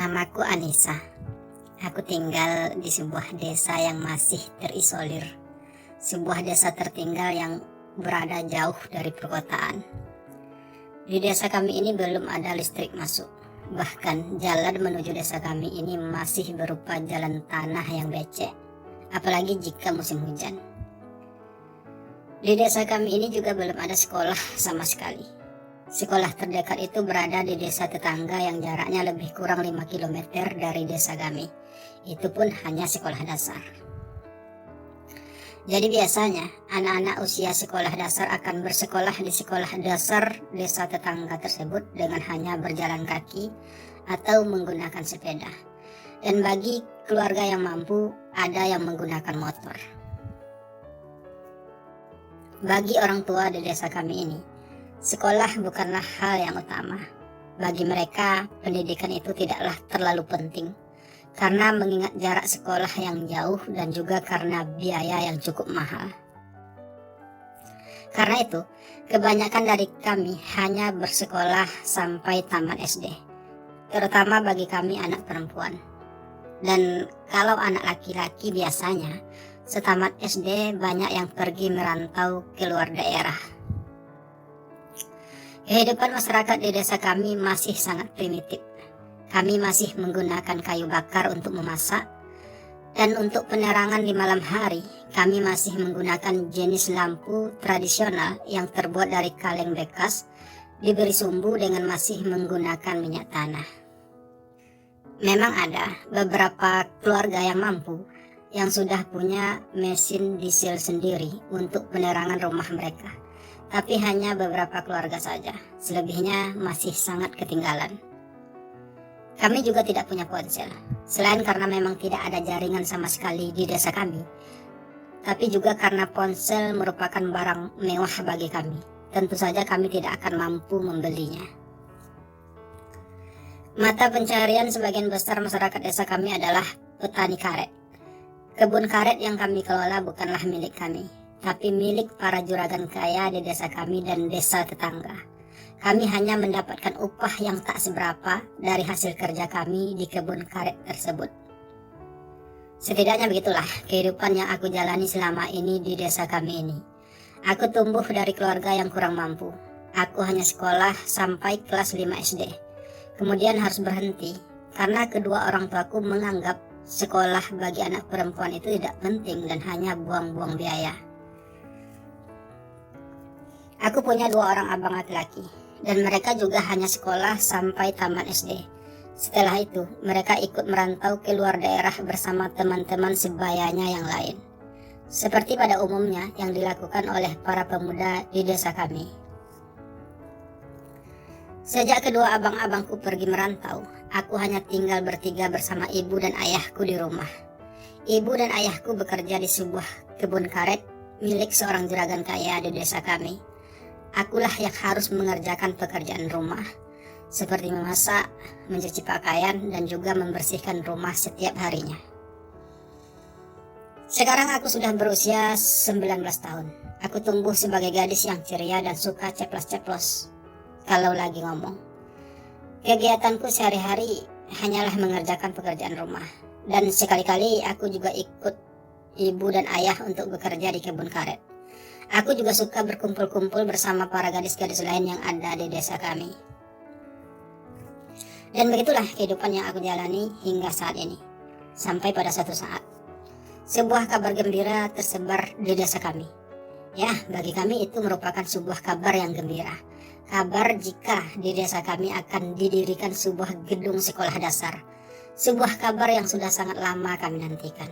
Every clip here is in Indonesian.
Namaku Anissa. Aku tinggal di sebuah desa yang masih terisolir. Sebuah desa tertinggal yang berada jauh dari perkotaan. Di desa kami ini belum ada listrik masuk. Bahkan jalan menuju desa kami ini masih berupa jalan tanah yang becek, apalagi jika musim hujan. Di desa kami ini juga belum ada sekolah sama sekali. Sekolah terdekat itu berada di desa tetangga yang jaraknya lebih kurang 5 km dari desa kami. Itu pun hanya sekolah dasar. Jadi biasanya anak-anak usia sekolah dasar akan bersekolah di sekolah dasar desa tetangga tersebut dengan hanya berjalan kaki atau menggunakan sepeda. Dan bagi keluarga yang mampu, ada yang menggunakan motor. Bagi orang tua di desa kami ini, sekolah bukanlah hal yang utama. Bagi mereka, pendidikan itu tidaklah terlalu penting, karena mengingat jarak sekolah yang jauh dan juga karena biaya yang cukup mahal. Karena itu, kebanyakan dari kami hanya bersekolah sampai tamat SD, terutama bagi kami anak perempuan. Dan kalau anak laki-laki biasanya, setamat SD banyak yang pergi merantau ke luar daerah. Kehidupan masyarakat di desa kami masih sangat primitif. Kami masih menggunakan kayu bakar untuk memasak, dan untuk penerangan di malam hari, kami masih menggunakan jenis lampu tradisional yang terbuat dari kaleng bekas, diberi sumbu dengan masih menggunakan minyak tanah. Memang ada beberapa keluarga yang mampu, yang sudah punya mesin diesel sendiri untuk penerangan rumah mereka. Tapi hanya beberapa keluarga saja, selebihnya masih sangat ketinggalan. Kami juga tidak punya ponsel, selain karena memang tidak ada jaringan sama sekali di desa kami, tapi juga karena ponsel merupakan barang mewah bagi kami. Tentu saja kami tidak akan mampu membelinya. Mata pencarian sebagian besar masyarakat desa kami adalah petani karet. Kebun karet yang kami kelola bukanlah milik kami, tapi milik para juragan kaya di desa kami dan desa tetangga. Kami hanya mendapatkan upah yang tak seberapa dari hasil kerja kami di kebun karet tersebut. Setidaknya begitulah kehidupan yang aku jalani selama ini di desa kami ini. Aku tumbuh dari keluarga yang kurang mampu. Aku hanya sekolah sampai kelas 5 SD. Kemudian harus berhenti karena kedua orang tuaku menganggap sekolah bagi anak perempuan itu tidak penting dan hanya buang-buang biaya. Aku punya 2 orang abang laki-laki, dan mereka juga hanya sekolah sampai tamat SD. Setelah itu, mereka ikut merantau ke luar daerah bersama teman-teman sebayanya yang lain, seperti pada umumnya yang dilakukan oleh para pemuda di desa kami. Sejak kedua abang-abangku pergi merantau, aku hanya tinggal bertiga bersama ibu dan ayahku di rumah. Ibu dan ayahku bekerja di sebuah kebun karet milik seorang juragan kaya di desa kami. Akulah yang harus mengerjakan pekerjaan rumah, seperti memasak, mencuci pakaian, dan juga membersihkan rumah setiap harinya. Sekarang aku sudah berusia 19 tahun. Aku tumbuh sebagai gadis yang ceria dan suka ceplos-ceplos kalau lagi ngomong. Kegiatanku sehari-hari hanyalah mengerjakan pekerjaan rumah, dan sekali-kali aku juga ikut ibu dan ayah untuk bekerja di kebun karet. Aku juga suka berkumpul-kumpul bersama para gadis-gadis lain yang ada di desa kami. Dan begitulah kehidupan yang aku jalani hingga saat ini. Sampai pada suatu saat, sebuah kabar gembira tersebar di desa kami. Ya, bagi kami itu merupakan sebuah kabar yang gembira. Kabar jika di desa kami akan didirikan sebuah gedung sekolah dasar. Sebuah kabar yang sudah sangat lama kami nantikan.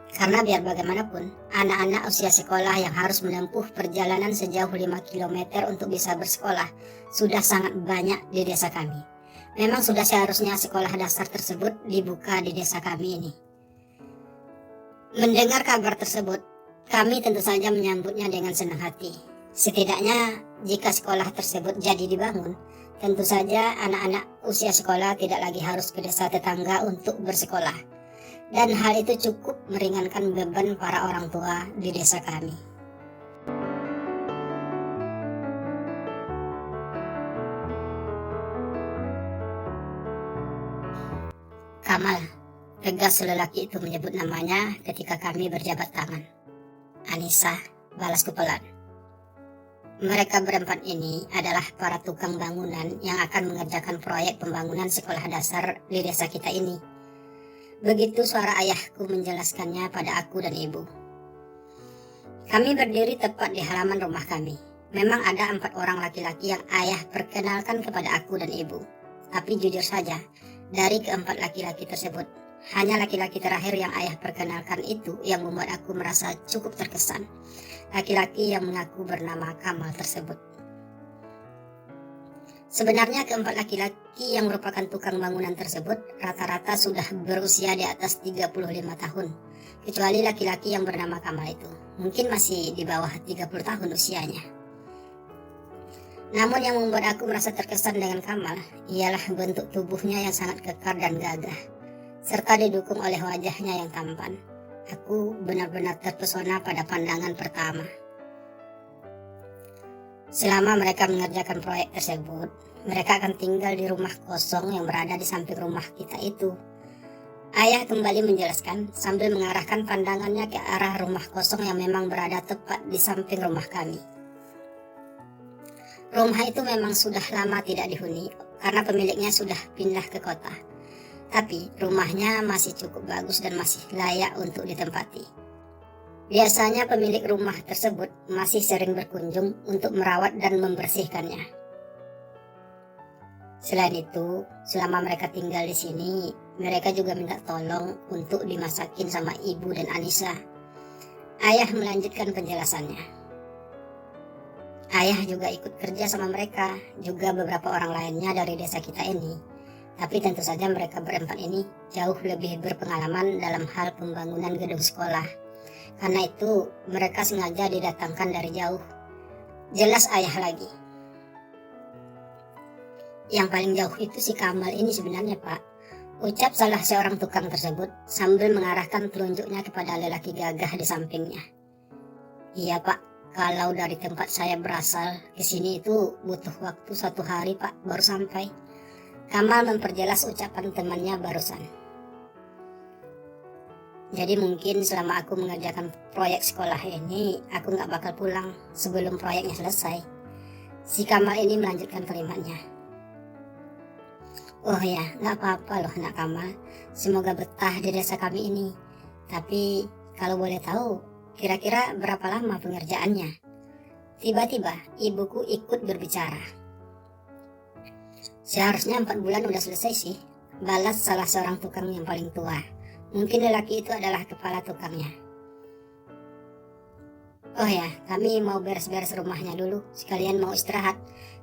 Karena biar bagaimanapun, anak-anak usia sekolah yang harus menempuh perjalanan sejauh 5 km untuk bisa bersekolah sudah sangat banyak di desa kami. Memang sudah seharusnya sekolah dasar tersebut dibuka di desa kami ini. Mendengar kabar tersebut, kami tentu saja menyambutnya dengan senang hati. Setidaknya jika sekolah tersebut jadi dibangun, tentu saja anak-anak usia sekolah tidak lagi harus ke desa tetangga untuk bersekolah. Dan hal itu cukup meringankan beban para orang tua di desa kami. Kamal, tegas lelaki itu menyebut namanya ketika kami berjabat tangan. Anissa, balasku pelan. Mereka berempat ini adalah para tukang bangunan yang akan mengerjakan proyek pembangunan sekolah dasar di desa kita ini. Begitu suara ayahku menjelaskannya pada aku dan ibu. Kami berdiri tepat di halaman rumah kami. Memang ada 4 orang laki-laki yang ayah perkenalkan kepada aku dan ibu. Tapi jujur saja, dari keempat laki-laki tersebut, hanya laki-laki terakhir yang ayah perkenalkan itu yang membuat aku merasa cukup terkesan. Laki-laki yang mengaku bernama Kamal tersebut. Sebenarnya keempat laki-laki yang merupakan tukang bangunan tersebut rata-rata sudah berusia di atas 35 tahun. Kecuali laki-laki yang bernama Kamal itu. Mungkin masih di bawah 30 tahun usianya. Namun yang membuat aku merasa terkesan dengan Kamal ialah bentuk tubuhnya yang sangat kekar dan gagah, serta didukung oleh wajahnya yang tampan. Aku benar-benar terpesona pada pandangan pertama. Selama mereka mengerjakan proyek tersebut, mereka akan tinggal di rumah kosong yang berada di samping rumah kita itu. Ayah kembali menjelaskan sambil mengarahkan pandangannya ke arah rumah kosong yang memang berada tepat di samping rumah kami. Rumah itu memang sudah lama tidak dihuni karena pemiliknya sudah pindah ke kota. Tapi rumahnya masih cukup bagus dan masih layak untuk ditempati. Biasanya pemilik rumah tersebut masih sering berkunjung untuk merawat dan membersihkannya. Selain itu, selama mereka tinggal di sini, mereka juga minta tolong untuk dimasakin sama ibu dan Anissa. Ayah melanjutkan penjelasannya. Ayah juga ikut kerja sama mereka, juga beberapa orang lainnya dari desa kita ini. Tapi tentu saja mereka berempat ini jauh lebih berpengalaman dalam hal pembangunan gedung sekolah. Karena itu mereka sengaja didatangkan dari jauh. Jelas ayah lagi. Yang paling jauh itu si Kamal ini sebenarnya, Pak. Ucap salah seorang tukang tersebut sambil mengarahkan telunjuknya kepada lelaki gagah di sampingnya. Iya, Pak. Kalau dari tempat saya berasal ke sini itu butuh waktu 1 hari, Pak, baru sampai. Kamal memperjelas ucapan temannya barusan. Jadi mungkin selama aku mengerjakan proyek sekolah ini, aku gak bakal pulang sebelum proyeknya selesai. Si Kamal ini melanjutkan kalimatnya. Oh ya, gak apa-apa loh nak Kamal. Semoga betah di desa kami ini. Tapi kalau boleh tahu, kira-kira berapa lama pengerjaannya? Tiba-tiba ibuku ikut berbicara. Seharusnya 4 bulan udah selesai sih, balas salah seorang tukang yang paling tua. Mungkin lelaki itu adalah kepala tukangnya. Oh ya, kami mau beres-beres rumahnya dulu, sekalian mau istirahat,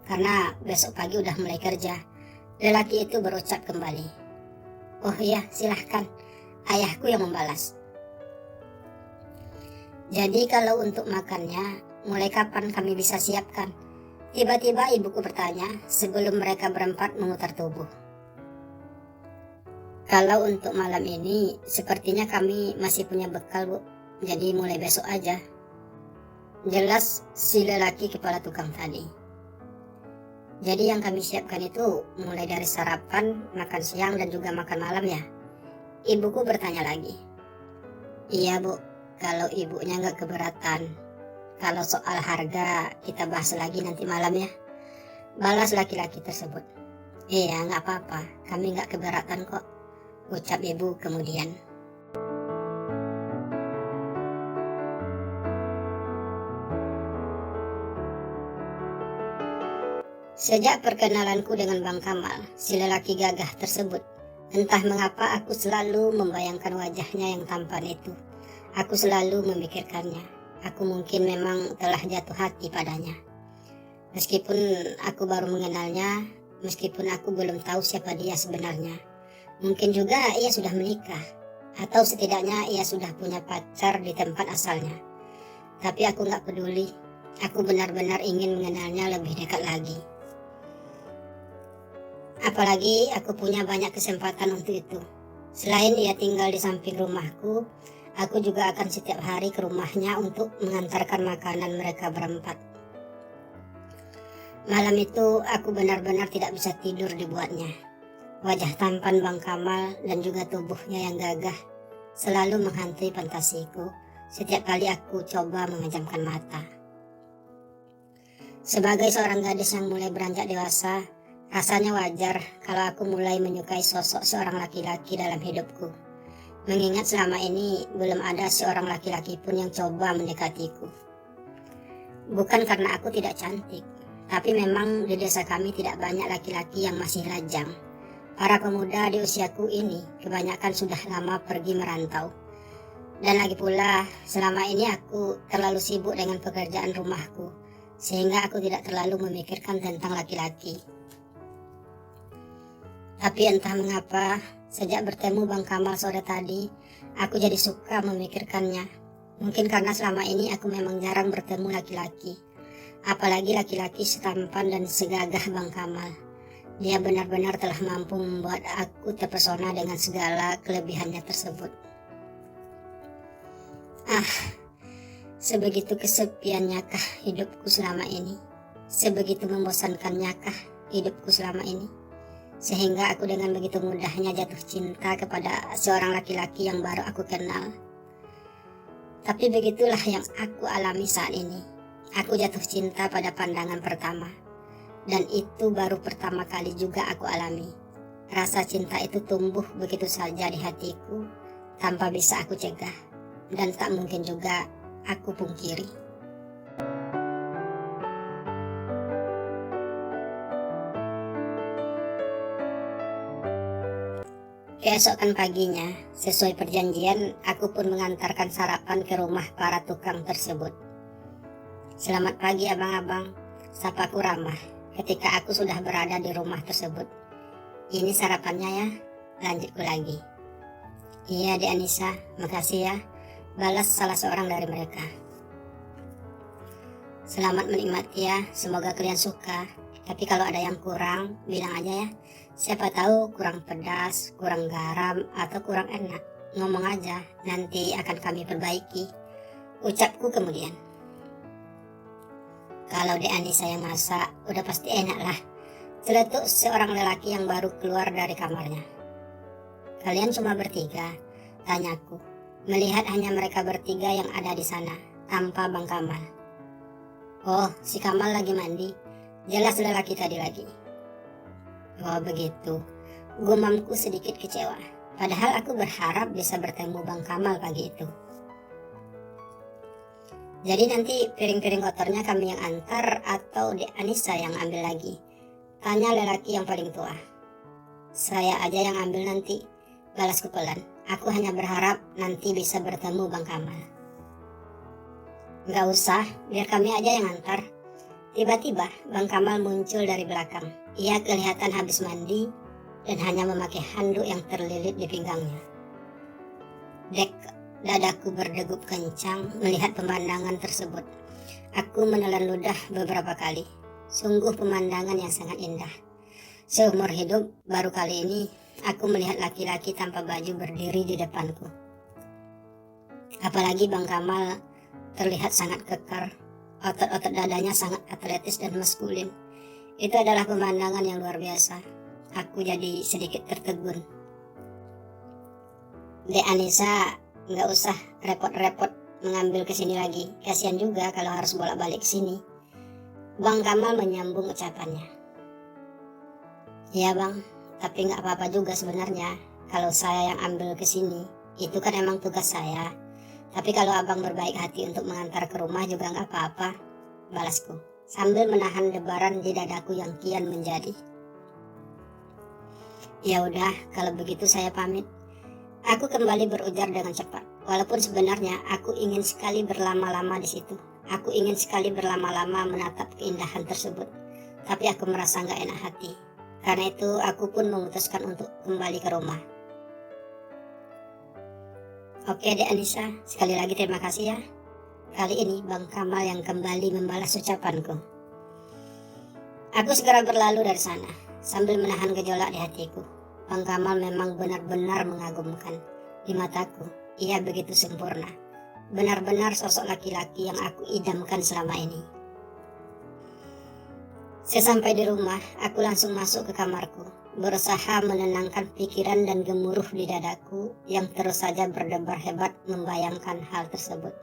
karena besok pagi udah mulai kerja. Lelaki itu berucap kembali. Oh iya, silahkan, ayahku yang membalas. Jadi kalau untuk makannya, mulai kapan kami bisa siapkan? Tiba-tiba ibuku bertanya sebelum mereka berempat memutar tubuh. Kalau untuk malam ini, sepertinya kami masih punya bekal, Bu. Jadi mulai besok aja. Jelas si lelaki kepala tukang tadi. Jadi yang kami siapkan itu mulai dari sarapan, makan siang, dan juga makan malam ya? Ibuku bertanya lagi. Iya, Bu. Kalau ibunya nggak keberatan. Kalau soal harga kita bahas lagi nanti malam ya, balas laki-laki tersebut. Iya, nggak apa-apa, kami nggak keberatan kok, ucap ibu kemudian. Sejak perkenalanku dengan Bang Kamal, si lelaki gagah tersebut, entah mengapa aku selalu membayangkan wajahnya yang tampan itu. Aku selalu memikirkannya. Aku mungkin memang telah jatuh hati padanya. Meskipun aku baru mengenalnya, meskipun aku belum tahu siapa dia sebenarnya. Mungkin juga ia sudah menikah, atau setidaknya ia sudah punya pacar di tempat asalnya. Tapi aku gak peduli, aku benar-benar ingin mengenalnya lebih dekat lagi. Apalagi aku punya banyak kesempatan untuk itu. Selain ia tinggal di samping rumahku, aku juga akan setiap hari ke rumahnya untuk mengantarkan makanan mereka berempat. Malam itu aku benar-benar tidak bisa tidur dibuatnya. Wajah tampan Bang Kamal dan juga tubuhnya yang gagah selalu menghantui fantasiku setiap kali aku coba memejamkan mata. Sebagai seorang gadis yang mulai beranjak dewasa, rasanya wajar kalau aku mulai menyukai sosok seorang laki-laki dalam hidupku. Mengingat selama ini belum ada seorang laki-laki pun yang coba mendekatiku. Bukan karena aku tidak cantik, tapi memang di desa kami tidak banyak laki-laki yang masih lajang. Para pemuda di usiaku ini kebanyakan sudah lama pergi merantau. Dan lagi pula, selama ini aku terlalu sibuk dengan pekerjaan rumahku, sehingga aku tidak terlalu memikirkan tentang laki-laki. Tapi entah mengapa, sejak bertemu Bang Kamal sore tadi, aku jadi suka memikirkannya. Mungkin karena selama ini aku memang jarang bertemu laki-laki. Apalagi laki-laki setampan dan segagah Bang Kamal. Dia benar-benar telah mampu membuat aku terpesona dengan segala kelebihannya tersebut. Sebegitu kesepiannya kah hidupku selama ini? Sebegitu membosankannya kah hidupku selama ini? Sehingga aku dengan begitu mudahnya jatuh cinta kepada seorang laki-laki yang baru aku kenal. Tapi begitulah yang aku alami saat ini. Aku jatuh cinta pada pandangan pertama. Dan itu baru pertama kali juga aku alami. Rasa cinta itu tumbuh begitu saja di hatiku tanpa bisa aku cegah. Dan tak mungkin juga aku pungkiri. Keesokan paginya, sesuai perjanjian, aku pun mengantarkan sarapan ke rumah para tukang tersebut. "Selamat pagi abang-abang," sapaku ramah ketika aku sudah berada di rumah tersebut. "Ini sarapannya ya," lanjutku lagi. "Iya Dek Anissa, makasih ya," balas salah seorang dari mereka. "Selamat menikmati ya, semoga kalian suka. Tapi kalau ada yang kurang, bilang aja ya. Siapa tahu kurang pedas, kurang garam, atau kurang enak. Ngomong aja, nanti akan kami perbaiki," ucapku kemudian. "Kalau Dek Anissa yang masak, udah pasti enak lah," celetuk seorang lelaki yang baru keluar dari kamarnya. "Kalian cuma bertiga?" tanyaku, melihat hanya mereka bertiga yang ada di sana, tanpa Bang Kamal. "Oh, si Kamal lagi mandi," jelas lelaki tadi lagi. "Oh begitu," gumamku sedikit kecewa. Padahal aku berharap bisa bertemu Bang Kamal pagi itu. "Jadi nanti piring-piring kotornya kami yang antar atau Dek Anissa yang ambil lagi?" tanya lelaki yang paling tua. "Saya aja yang ambil nanti," balasku pelan. "Aku hanya berharap nanti bisa bertemu Bang Kamal." "Gak usah, biar kami aja yang antar." Tiba-tiba Bang Kamal muncul dari belakang. Ia kelihatan habis mandi dan hanya memakai handuk yang terlilit di pinggangnya. Dek, dadaku berdegup kencang melihat pemandangan tersebut. Aku menelan ludah beberapa kali. Sungguh pemandangan yang sangat indah. Seumur hidup baru kali ini aku melihat laki-laki tanpa baju berdiri di depanku. Apalagi Bang Kamal terlihat sangat kekar. Otot-otot dadanya sangat atletis dan maskulin. Itu adalah pemandangan yang luar biasa. Aku jadi sedikit tertegun. "Dek Anissa, nggak usah repot-repot mengambil kesini lagi. Kasihan juga kalau harus bolak-balik sini," Bang Kamal menyambung ucapannya. "Ya bang, tapi nggak apa-apa juga sebenarnya. Kalau saya yang ambil kesini, itu kan emang tugas saya. Tapi kalau abang berbaik hati untuk mengantar ke rumah juga nggak apa-apa," balasku, sambil menahan debaran di dadaku yang kian menjadi. "Ya udah, kalau begitu saya pamit," aku kembali berujar dengan cepat. Walaupun sebenarnya aku ingin sekali berlama-lama di situ. Aku ingin sekali berlama-lama menatap keindahan tersebut. Tapi aku merasa nggak enak hati. Karena itu aku pun memutuskan untuk kembali ke rumah. "Oke Dek Anissa, sekali lagi terima kasih ya." Kali ini Bang Kamal yang kembali membalas ucapanku. Aku segera berlalu dari sana, sambil menahan gejolak di hatiku. Bang Kamal memang benar-benar mengagumkan. Di mataku, ia begitu sempurna. Benar-benar sosok laki-laki yang aku idamkan selama ini. Sesampai di rumah, aku langsung masuk ke kamarku. berusaha menenangkan pikiran dan gemuruh di dadaku yang terus saja berdebar hebat membayangkan hal tersebut.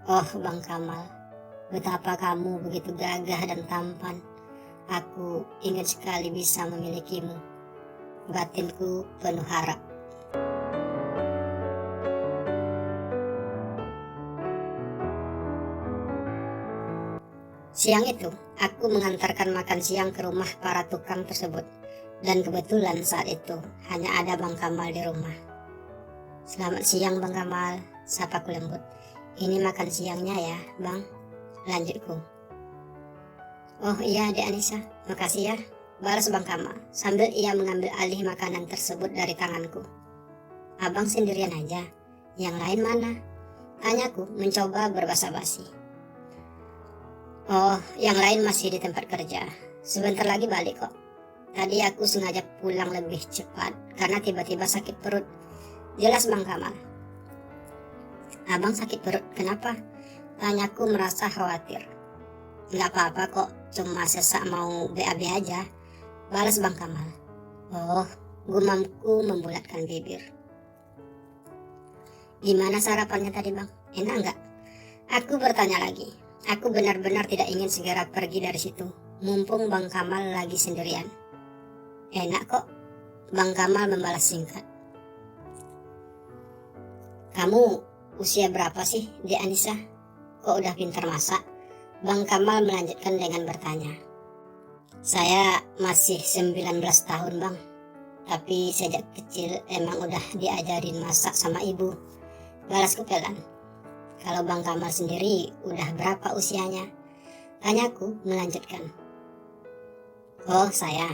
Oh Bang Kamal, betapa kamu begitu gagah dan tampan. Aku ingin sekali bisa memilikimu. Batinku penuh harap. Siang itu, aku mengantarkan makan siang ke rumah para tukang tersebut. Dan kebetulan saat itu, hanya ada Bang Kamal di rumah. Selamat siang Bang Kamal, sapaku lembut. Ini makan siangnya ya, Bang, lanjutku. Oh iya Dek Anissa, makasih ya, balas Bang Kamal sambil ia mengambil alih makanan tersebut dari tanganku. Abang sendirian aja, yang lain mana? Tanyaku mencoba berbasa-basi. Oh, yang lain masih di tempat kerja. Sebentar lagi balik kok. Tadi aku sengaja pulang lebih cepat karena tiba-tiba sakit perut. Jelas Bang Kamal. Abang sakit perut, kenapa? Tanyaku merasa khawatir. Nggak apa-apa kok, cuma sesak mau BAB aja. Balas Bang Kamal. Oh, gumamku membulatkan bibir. Gimana sarapannya tadi Bang? Enak nggak? Aku bertanya lagi. Aku benar-benar tidak ingin segera pergi dari situ, mumpung Bang Kamal lagi sendirian. Enak kok, Bang Kamal membalas singkat. Kamu usia berapa sih, Dek Anissa? Kok udah pintar masak? Bang Kamal melanjutkan dengan bertanya. Saya masih 19 tahun Bang, tapi sejak kecil emang udah diajarin masak sama ibu. Balasku pelan. Kalau Bang Kamal sendiri udah berapa usianya? Tanyaku melanjutkan. Oh saya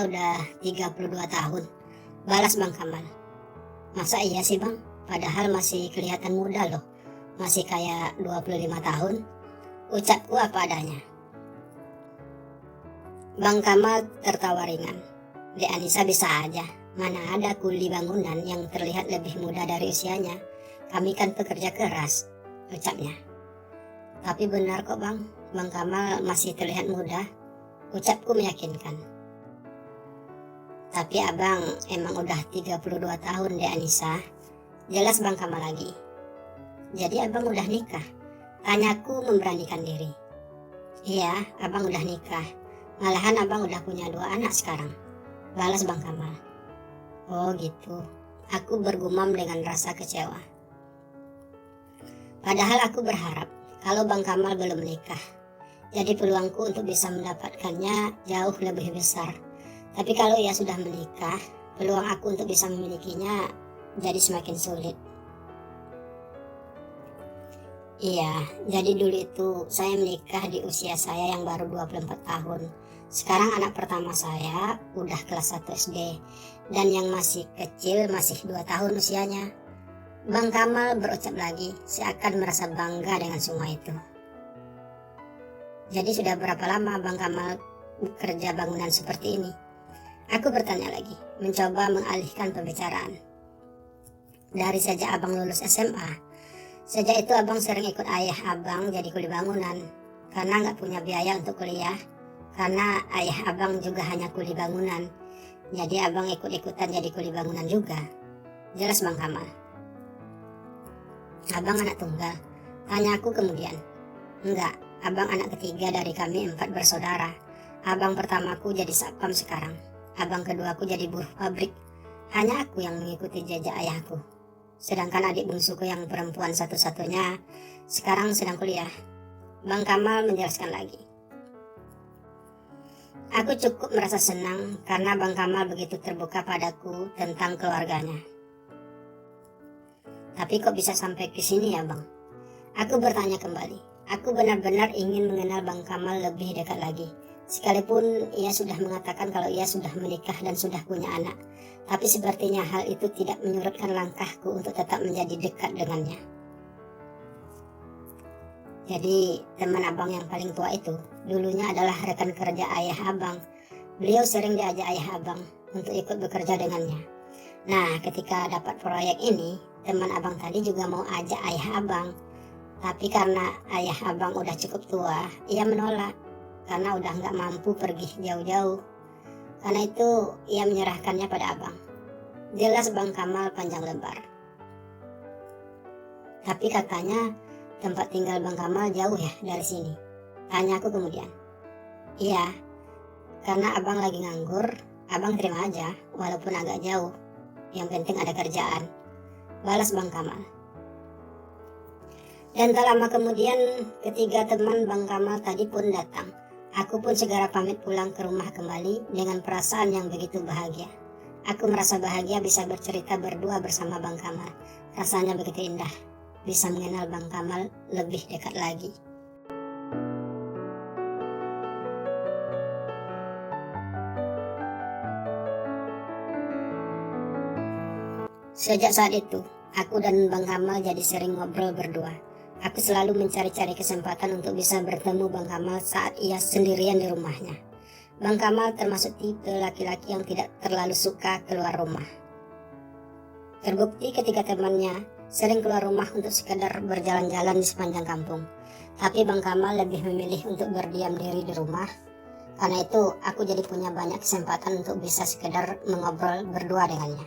udah 32 tahun. Balas Bang Kamal. Masa iya sih Bang? Padahal masih kelihatan muda loh. Masih kayak 25 tahun. Ucapku apa adanya. Bang Kamal tertawa ringan. Dek Anissa bisa aja. Mana ada kuli bangunan yang terlihat lebih muda dari usianya. Kami kan pekerja keras, ucapnya. Tapi benar kok Bang, Bang Kamal masih terlihat muda, ucapku meyakinkan. Tapi abang emang udah 32 tahun Dek Anissa, jelas Bang Kamal lagi. Jadi abang udah nikah? Tanyaku memberanikan diri. Iya, abang udah nikah, malahan abang udah punya 2 anak sekarang, balas Bang Kamal. Oh gitu, aku bergumam dengan rasa kecewa. Padahal aku berharap kalau Bang Kamal belum menikah, jadi peluangku untuk bisa mendapatkannya jauh lebih besar. Tapi kalau ia sudah menikah, peluang aku untuk bisa memilikinya jadi semakin sulit. Iya, jadi dulu itu saya menikah di usia saya yang baru 24 tahun. Sekarang anak pertama saya udah kelas 1 SD, dan yang masih kecil masih 2 tahun usianya. Bang Kamal berucap lagi, seakan merasa bangga dengan semua itu. Jadi sudah berapa lama Bang Kamal bekerja bangunan seperti ini? Aku bertanya lagi, mencoba mengalihkan pembicaraan. Dari sejak abang lulus SMA, sejak itu abang sering ikut ayah abang jadi kuli bangunan, karena nggak punya biaya untuk kuliah, karena ayah abang juga hanya kuli bangunan, jadi abang ikut-ikutan jadi kuli bangunan juga, jelas Bang Kamal. Abang anak tunggal? Tanyaku kemudian. Enggak, abang anak ketiga dari kami 4 bersaudara. Abang pertamaku jadi satpam sekarang. Abang keduaku jadi buruh pabrik. Hanya aku yang mengikuti jejak ayahku. Sedangkan adik bungsuku yang perempuan satu-satunya sekarang sedang kuliah. Bang Kamal menjelaskan lagi. Aku cukup merasa senang karena Bang Kamal begitu terbuka padaku tentang keluarganya. Tapi kok bisa sampai ke sini ya Bang? Aku bertanya kembali. Aku benar-benar ingin mengenal Bang Kamal lebih dekat lagi. Sekalipun ia sudah mengatakan kalau ia sudah menikah dan sudah punya anak. Tapi sepertinya hal itu tidak menyurutkan langkahku untuk tetap menjadi dekat dengannya. Jadi teman abang yang paling tua itu dulunya adalah rekan kerja ayah abang. Beliau sering diajak ayah abang untuk ikut bekerja dengannya. Nah, ketika dapat proyek ini, teman abang tadi juga mau ajak ayah abang. Tapi karena ayah abang udah cukup tua, ia menolak karena udah nggak mampu pergi jauh-jauh. Karena itu ia menyerahkannya pada abang. Jelas Bang Kamal panjang lebar. Tapi katanya tempat tinggal Bang Kamal jauh ya dari sini? Tanya aku kemudian. Iya, karena abang lagi nganggur, abang terima aja walaupun agak jauh. Yang penting ada kerjaan, balas Bang Kamal. Dan tak lama kemudian ketiga teman Bang Kamal tadi pun datang. Aku pun segera pamit pulang ke rumah kembali dengan perasaan yang begitu bahagia. Aku merasa bahagia bisa bercerita berdua bersama Bang Kamal. Rasanya begitu indah, bisa mengenal Bang Kamal lebih dekat lagi. Sejak saat itu, aku dan Bang Kamal jadi sering ngobrol berdua. Aku selalu mencari-cari kesempatan untuk bisa bertemu Bang Kamal saat ia sendirian di rumahnya. Bang Kamal termasuk tipe laki-laki yang tidak terlalu suka keluar rumah. Terbukti ketika temannya sering keluar rumah untuk sekadar berjalan-jalan di sepanjang kampung. Tapi Bang Kamal lebih memilih untuk berdiam diri di rumah. Karena itu aku jadi punya banyak kesempatan untuk bisa sekadar mengobrol berdua dengannya.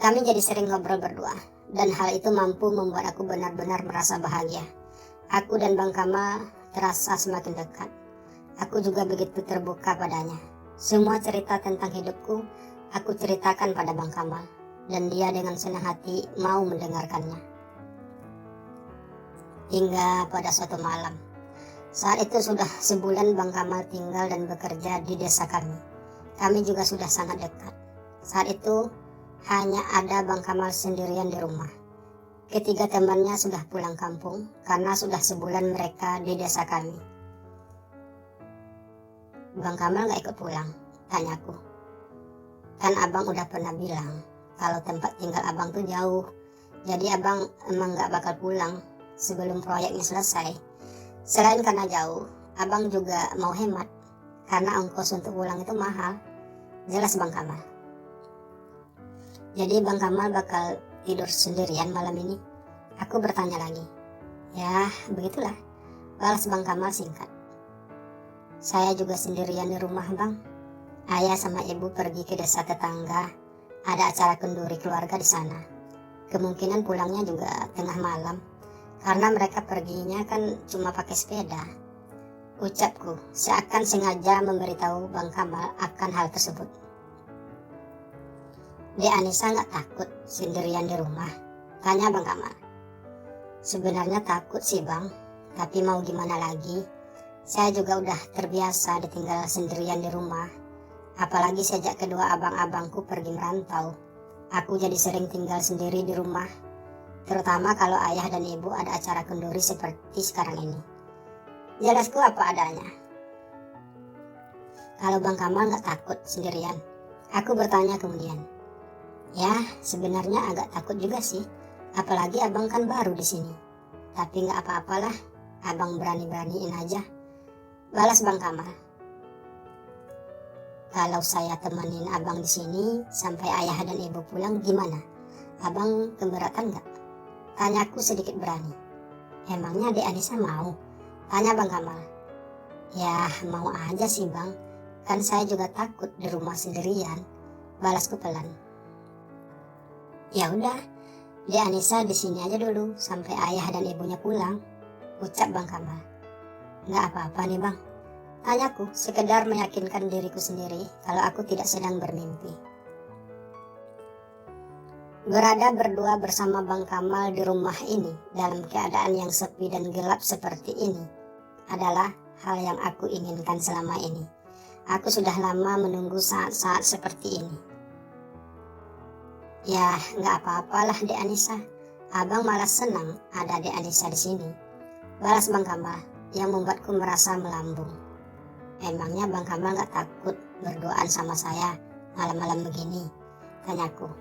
Kami jadi sering ngobrol berdua. Dan hal itu mampu membuat aku benar-benar merasa bahagia. Aku dan Bang Kamal terasa semakin dekat. Aku juga begitu terbuka padanya. Semua cerita tentang hidupku, aku ceritakan pada Bang Kamal. Dan dia dengan senang hati mau mendengarkannya. Hingga pada suatu malam. Saat itu sudah sebulan Bang Kamal tinggal dan bekerja di desa kami. Kami juga sudah sangat dekat. Saat itu hanya ada Bang Kamal sendirian di rumah. Ketiga temannya sudah pulang kampung karena sudah sebulan mereka di desa kami. Bang Kamal gak ikut pulang, tanyaku. Kan abang udah pernah bilang kalau tempat tinggal abang tuh jauh. Jadi abang emang gak bakal pulang sebelum proyeknya selesai. Selain karena jauh, abang juga mau hemat karena ongkos untuk pulang itu mahal. Jelas Bang Kamal. Jadi Bang Kamal bakal tidur sendirian malam ini? Aku bertanya lagi. Ya, begitulah, balas Bang Kamal singkat. Saya juga sendirian di rumah Bang. Ayah sama ibu pergi ke desa tetangga. Ada acara kenduri keluarga di sana. Kemungkinan pulangnya juga tengah malam. Karena mereka perginya kan cuma pakai sepeda. Ucapku seakan sengaja memberitahu Bang Kamal akan hal tersebut. Dek Anissa gak takut sendirian di rumah? Tanya Bang Kamal. Sebenarnya takut sih Bang, tapi mau gimana lagi? Saya juga udah terbiasa ditinggal sendirian di rumah. Apalagi sejak kedua abang-abangku pergi merantau. Aku jadi sering tinggal sendiri di rumah. Terutama kalau ayah dan ibu ada acara kenduri seperti sekarang ini. Jelasku apa adanya. Kalau Bang Kamal gak takut sendirian? Aku bertanya kemudian. Ya, sebenarnya agak takut juga sih. Apalagi abang kan baru di sini. Tapi nggak apa-apalah, abang berani-beraniin aja. Balas Bang Kamal. Kalau saya temenin abang di sini sampai ayah dan ibu pulang gimana? Abang keberatan nggak? Tanyaku sedikit berani. Emangnya Dek Anissa mau? Tanya Bang Kamal. Ya, mau aja sih Bang. Kan saya juga takut di rumah sendirian. Balasku pelan. Ya udah, Dek Anissa di sini aja dulu sampai ayah dan ibunya pulang. Ucap Bang Kamal. Nggak apa-apa nih Bang. Tanyaku sekedar meyakinkan diriku sendiri kalau aku tidak sedang bermimpi. Berada berdua bersama Bang Kamal di rumah ini dalam keadaan yang sepi dan gelap seperti ini adalah hal yang aku inginkan selama ini. Aku sudah lama menunggu saat-saat seperti ini. Ya, nggak apa-apalah Dek Anissa. Abang malah senang ada Dek Anissa di sini. Balas Bang Kamal yang membuatku merasa melambung. Emangnya Bang Kamal nggak takut berduaan sama saya malam-malam begini? Tanyaku.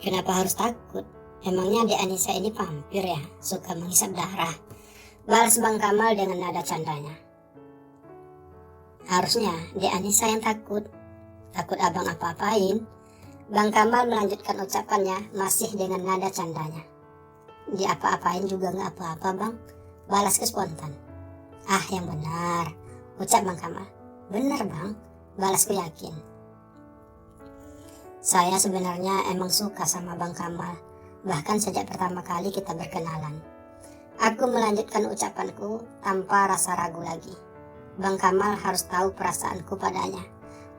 Kenapa harus takut? Emangnya Dek Anissa ini vampir ya, suka menghisap darah? Balas Bang Kamal dengan nada candanya. Harusnya Dek Anissa yang takut. Takut abang apa-apain? Bang Kamal melanjutkan ucapannya masih dengan nada candanya. Dia apa-apain juga nggak apa-apa Bang. Balasku spontan. Ah yang benar, ucap Bang Kamal. Benar bang, balasku yakin. Saya sebenarnya emang suka sama Bang Kamal, bahkan sejak pertama kali kita berkenalan. Aku melanjutkan ucapanku tanpa rasa ragu lagi. Bang Kamal harus tahu perasaanku padanya.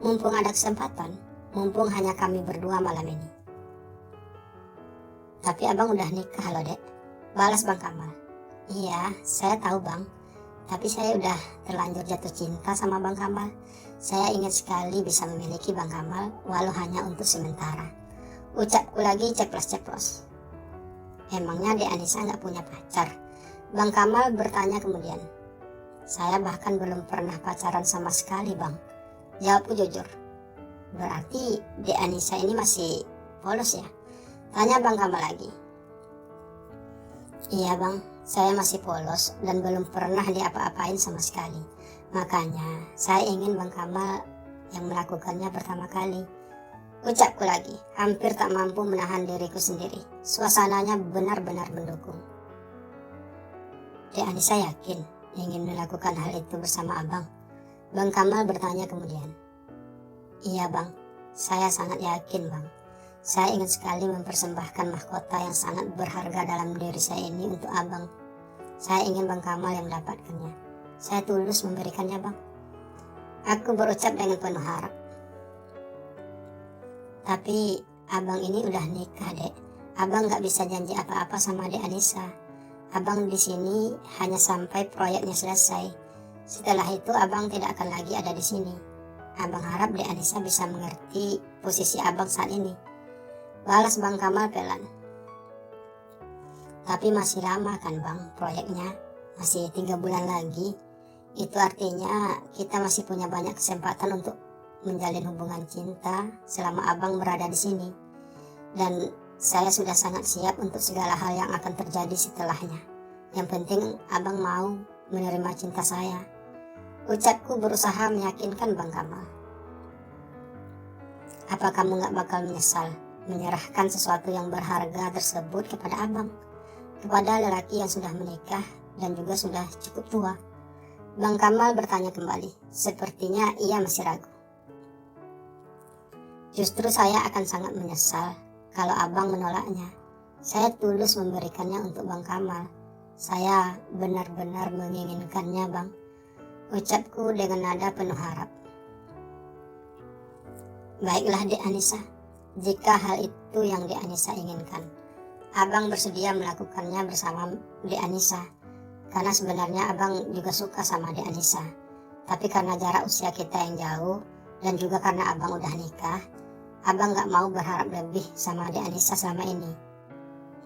Mumpung ada kesempatan, mumpung hanya kami berdua malam ini. Tapi abang udah nikah loh dek, balas Bang Kamal. Iya, saya tahu bang, tapi saya udah terlanjur jatuh cinta sama Bang Kamal. Saya ingin sekali bisa memiliki Bang Kamal, walau hanya untuk sementara. Ucapku lagi ceplos-ceplos. Emangnya Dek Anissa nggak punya pacar? Bang Kamal bertanya kemudian. Saya bahkan belum pernah pacaran sama sekali bang. Jawabku jujur. Berarti Dek Anissa ini masih polos ya? Tanya Bang Kamal lagi. Iya bang, saya masih polos dan belum pernah diapa-apain sama sekali. Makanya saya ingin Bang Kamal yang melakukannya pertama kali. Ucapku lagi, hampir tak mampu menahan diriku sendiri. Suasananya benar-benar mendukung. Dek Anissa yakin ingin melakukan hal itu bersama abang? Bang Kamal bertanya kemudian. Iya bang, saya sangat yakin bang. Saya ingin sekali mempersembahkan mahkota yang sangat berharga dalam diri saya ini untuk abang. Saya ingin Bang Kamal yang mendapatkannya. Saya tulus memberikannya bang. Aku berucap dengan penuh harap. Tapi abang ini udah nikah dek. Abang gak bisa janji apa-apa sama Dek Anissa. Abang di sini hanya sampai proyeknya selesai. Setelah itu abang tidak akan lagi ada di sini. Abang harap Dek Anissa bisa mengerti posisi abang saat ini. Balas Bang Kamal pelan. Tapi masih lama kan bang proyeknya, masih 3 bulan lagi. Itu artinya kita masih punya banyak kesempatan untuk menjalin hubungan cinta selama abang berada di sini. Dan saya sudah sangat siap untuk segala hal yang akan terjadi setelahnya. Yang penting abang mau menerima cinta saya. Ucapku berusaha meyakinkan Bang Kamal. Apa kamu gak bakal menyesal menyerahkan sesuatu yang berharga tersebut kepada abang, kepada lelaki yang sudah menikah dan juga sudah cukup tua? Bang Kamal bertanya kembali. Sepertinya ia masih ragu. Justru saya akan sangat menyesal kalau abang menolaknya. Saya tulus memberikannya untuk Bang Kamal. Saya benar-benar menginginkannya bang. Ucapku dengan nada penuh harap. Baiklah Dek Anissa, jika hal itu yang Dek Anissa inginkan, abang bersedia melakukannya bersama Dek Anissa. Karena sebenarnya abang juga suka sama Dek Anissa. Tapi karena jarak usia kita yang jauh dan juga karena abang udah nikah, abang gak mau berharap lebih sama Dek Anissa selama ini.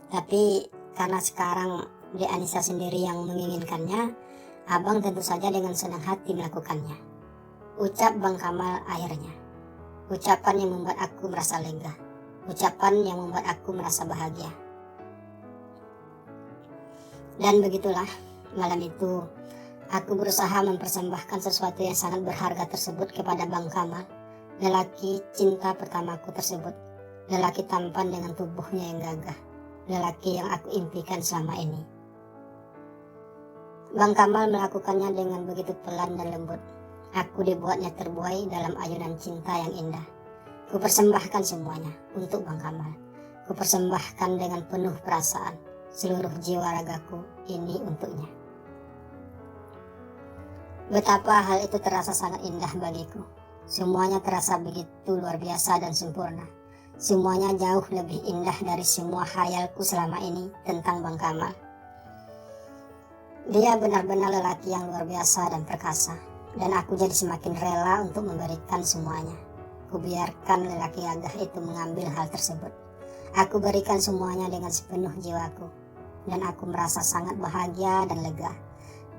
Tapi karena sekarang Dek Anissa sendiri yang menginginkannya, abang tentu saja dengan senang hati melakukannya. Ucap Bang Kamal akhirnya. Ucapan yang membuat aku merasa lega. Ucapan yang membuat aku merasa bahagia. Dan begitulah, malam itu aku berusaha mempersembahkan sesuatu yang sangat berharga tersebut kepada Bang Kamal, lelaki cinta pertamaku tersebut, lelaki tampan dengan tubuhnya yang gagah, lelaki yang aku impikan selama ini. Bang Kamal melakukannya dengan begitu pelan dan lembut. Aku dibuatnya terbuai dalam ayunan cinta yang indah. Kupersembahkan semuanya untuk Bang Kamal. Kupersembahkan dengan penuh perasaan seluruh jiwa ragaku ini untuknya. Betapa hal itu terasa sangat indah bagiku. Semuanya terasa begitu luar biasa dan sempurna. Semuanya jauh lebih indah dari semua khayalku selama ini tentang Bang Kamal. Dia benar-benar lelaki yang luar biasa dan perkasa. Dan aku jadi semakin rela untuk memberikan semuanya. Kubiarkan lelaki gagah itu mengambil hal tersebut. Aku berikan semuanya dengan sepenuh jiwaku. Dan aku merasa sangat bahagia dan lega.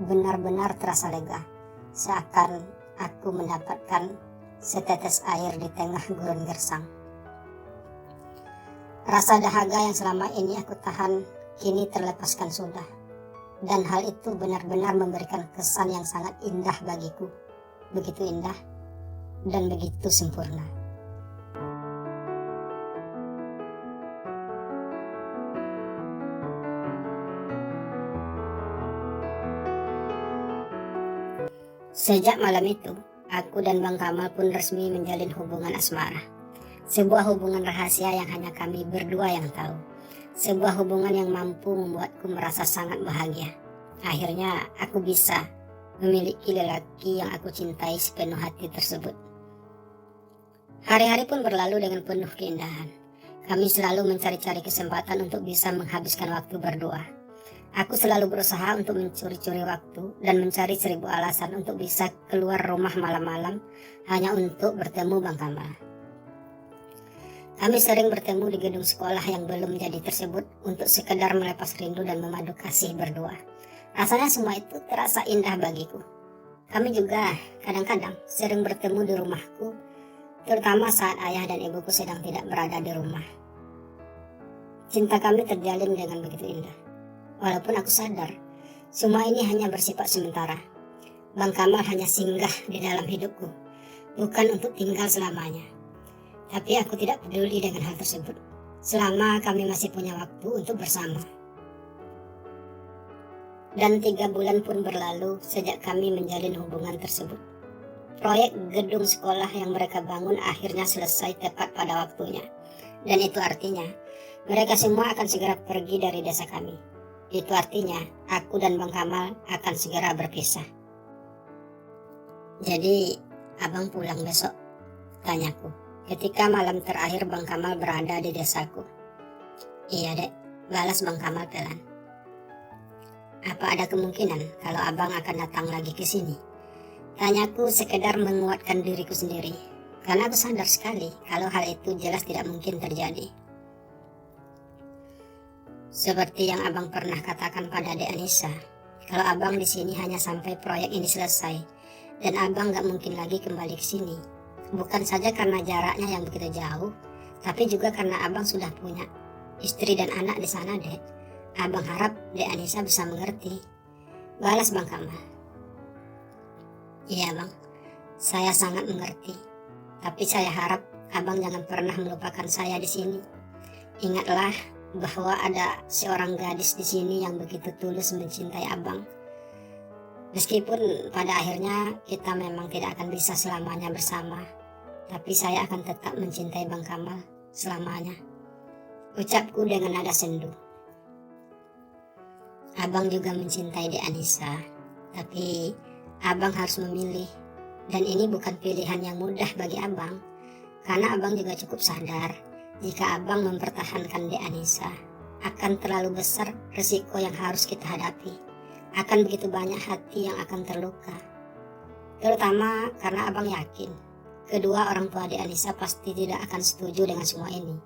Benar-benar terasa lega. Seakan aku mendapatkan setetes air di tengah gurun gersang. Rasa dahaga yang selama ini aku tahan kini terlepaskan sudah. Dan hal itu benar-benar memberikan kesan yang sangat indah bagiku. Begitu indah dan begitu sempurna. Sejak malam itu, aku dan Bang Kamal pun resmi menjalin hubungan asmara. Sebuah hubungan rahasia yang hanya kami berdua yang tahu. Sebuah hubungan yang mampu membuatku merasa sangat bahagia. Akhirnya aku bisa memiliki lelaki yang aku cintai sepenuh hati tersebut. Hari-hari pun berlalu dengan penuh keindahan. Kami selalu mencari-cari kesempatan untuk bisa menghabiskan waktu berdua. Aku selalu berusaha untuk mencuri-curi waktu dan mencari 1000 alasan untuk bisa keluar rumah malam-malam hanya untuk bertemu Bang Kamal. Kami sering bertemu di gedung sekolah yang belum jadi tersebut untuk sekedar melepas rindu dan memadu kasih berdua. Rasanya semua itu terasa indah bagiku. Kami juga kadang-kadang sering bertemu di rumahku, terutama saat ayah dan ibuku sedang tidak berada di rumah. Cinta kami terjalin dengan begitu indah. Walaupun aku sadar, semua ini hanya bersifat sementara. Bang Kamal hanya singgah di dalam hidupku, bukan untuk tinggal selamanya. Tapi aku tidak peduli dengan hal tersebut, selama kami masih punya waktu untuk bersama. Dan 3 bulan pun berlalu sejak kami menjalin hubungan tersebut. Proyek gedung sekolah yang mereka bangun akhirnya selesai tepat pada waktunya. Dan itu artinya, mereka semua akan segera pergi dari desa kami. Itu artinya, aku dan Bang Kamal akan segera berpisah. Jadi, abang pulang besok? Tanyaku, ketika malam terakhir Bang Kamal berada di desaku. Iya dek, balas Bang Kamal pelan. Apa ada kemungkinan kalau abang akan datang lagi ke sini? Tanyaku sekedar menguatkan diriku sendiri, karena aku sadar sekali kalau hal itu jelas tidak mungkin terjadi. Seperti yang abang pernah katakan pada Dek Anissa, kalau abang di sini hanya sampai proyek ini selesai, dan abang gak mungkin lagi kembali ke sini. Bukan saja karena jaraknya yang begitu jauh, tapi juga karena abang sudah punya istri dan anak di sana, Dek. Abang harap Dek Anissa bisa mengerti. Balas Bang Kamal. Iya bang, saya sangat mengerti. Tapi saya harap abang jangan pernah melupakan saya di sini. Ingatlah bahwa ada seorang gadis di sini yang begitu tulus mencintai abang. Meskipun pada akhirnya kita memang tidak akan bisa selamanya bersama, tapi saya akan tetap mencintai Bang Kamal selamanya. Ucapku dengan nada sendu. Abang juga mencintai Dek Anissa, tapi abang harus memilih. Dan ini bukan pilihan yang mudah bagi abang, karena abang juga cukup sadar jika abang mempertahankan Dek Anissa, akan terlalu besar risiko yang harus kita hadapi. Akan begitu banyak hati yang akan terluka. Terutama karena abang yakin kedua orang tua Dek Anissa pasti tidak akan setuju dengan semua ini.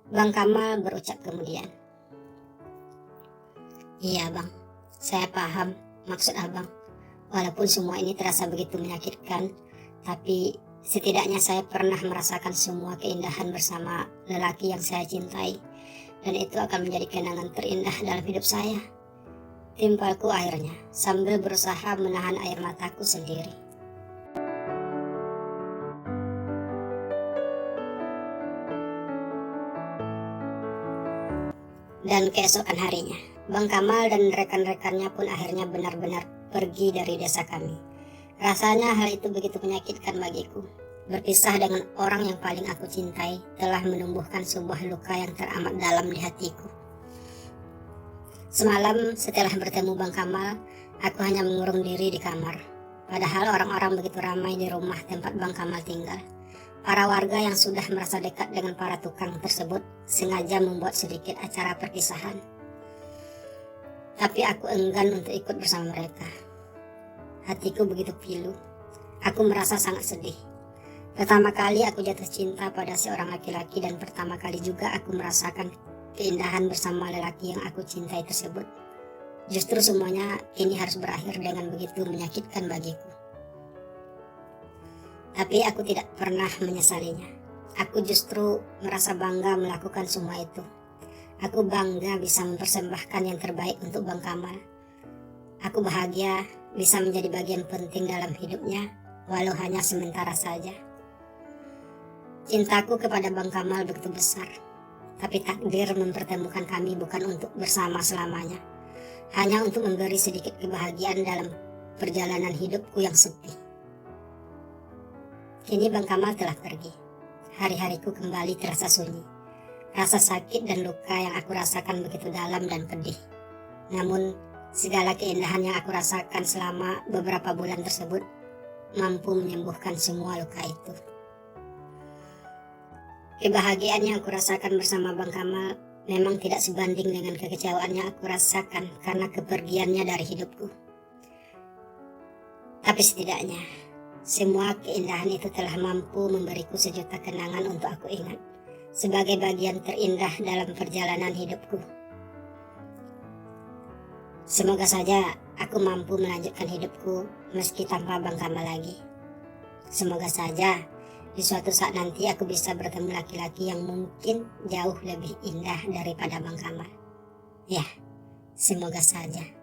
Bang Kamal berucap kemudian. Iya bang, saya paham maksud abang. Walaupun semua ini terasa begitu menyakitkan, tapi setidaknya saya pernah merasakan semua keindahan bersama lelaki yang saya cintai. Dan itu akan menjadi kenangan terindah dalam hidup saya. Timpalku akhirnya sambil berusaha menahan air mataku sendiri. Dan keesokan harinya, Bang Kamal dan rekan-rekannya pun akhirnya benar-benar pergi dari desa kami. Rasanya hal itu begitu menyakitkan bagiku. Berpisah dengan orang yang paling aku cintai telah menumbuhkan sebuah luka yang teramat dalam di hatiku. Semalam setelah bertemu Bang Kamal, aku hanya mengurung diri di kamar. Padahal orang-orang begitu ramai di rumah tempat Bang Kamal tinggal. Para warga yang sudah merasa dekat dengan para tukang tersebut sengaja membuat sedikit acara perpisahan. Tapi aku enggan untuk ikut bersama mereka. Hatiku begitu pilu. Aku merasa sangat sedih. Pertama kali aku jatuh cinta pada seorang laki-laki dan pertama kali juga aku merasakan keindahan bersama lelaki yang aku cintai tersebut. Justru semuanya ini harus berakhir dengan begitu menyakitkan bagiku. Tapi aku tidak pernah menyesalinya. Aku justru merasa bangga melakukan semua itu. Aku bangga bisa mempersembahkan yang terbaik untuk Bang Kamal. Aku bahagia bisa menjadi bagian penting dalam hidupnya, walau hanya sementara saja. Cintaku kepada Bang Kamal begitu besar, tapi takdir mempertemukan kami bukan untuk bersama selamanya, hanya untuk memberi sedikit kebahagiaan dalam perjalanan hidupku yang sepi. Kini Bang Kamal telah pergi. Hari-hariku kembali terasa sunyi. Rasa sakit dan luka yang aku rasakan begitu dalam dan pedih. Namun, segala keindahan yang aku rasakan selama beberapa bulan tersebut mampu menyembuhkan semua luka itu. Kebahagiaan yang aku rasakan bersama Bang Kamal memang tidak sebanding dengan kekecewaan yang aku rasakan karena kepergiannya dari hidupku. Tapi setidaknya, semua keindahan itu telah mampu memberiku sejuta kenangan untuk aku ingat sebagai bagian terindah dalam perjalanan hidupku. Semoga saja aku mampu melanjutkan hidupku meski tanpa Bang Kamal lagi. Semoga saja di suatu saat nanti aku bisa bertemu laki-laki yang mungkin jauh lebih indah daripada Bang Kamal. Ya, semoga saja.